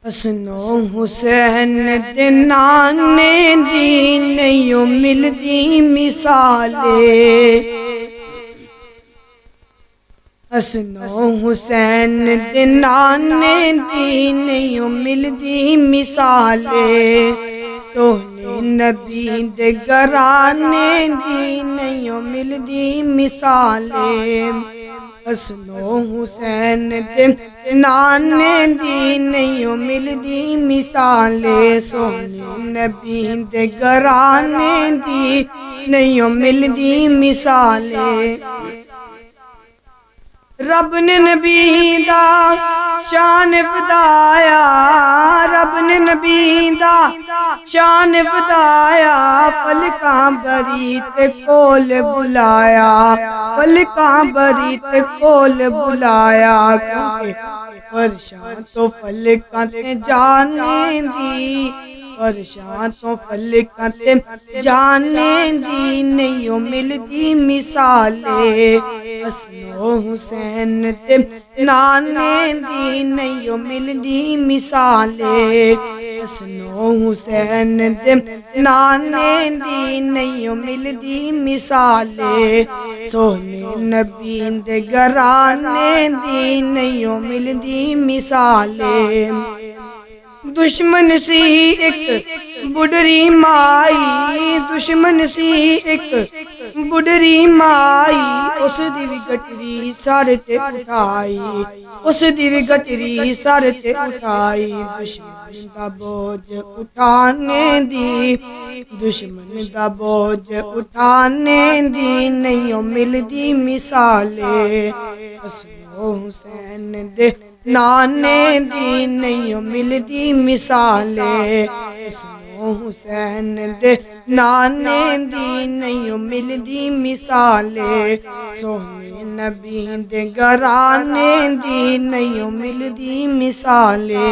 हसनो हुसैन दे नाने दी नहीं मिलदी मिसाले। हसनो हुसैन दे नाने दी नहीं मिलदी मिसाले। सोहने नबी दे घराने दी नहीं मिलदी मिसाले। हसनो हुसैन दे नाने दी नहीं मिलदी मिसाले। सोहने नबी दे घराने दी नहीं मिलदी मिसाले। रब ने नबी दा शान वधाया, रब ने नबी दा शान वधाया। पलकां भरी ते कोल बुलाया, पलकां भरी ते कोल बुलाया। क्योंकि फरशां तो पलकां ते जाने दी, फरशां तो पलकां ते जाने दी नहीं मिलदी मिसाले। हसनो हुसैन दे नाने दी नहीं मिलदी मिसाले। हसनो हुसैन दे नाने दी नहीं मिलदी मिसाले। सोहने नबी दे घराने दी नहीं मिलदी मिसाले। दुश्मन सी एक बुढ़री माई, दुश्मन सी एक बुढ़री माई। उस दी भी गटरी सर ते उठाई, उस दी भी गटरी सर ते उठाई। दुश्मन दा बोझ उठाने दी, दुश्मन दा बोझ उठाने दी नहीं मिलदी मिसाले। हसनो हुसैन दे नाने दी नहीं मिलदी मिसाले। हसनो हुसैन दे नाने दी नहीं मिलदी मिसाले। सोहने नबी दे घराने दी नहीं मिलदी मिसाले।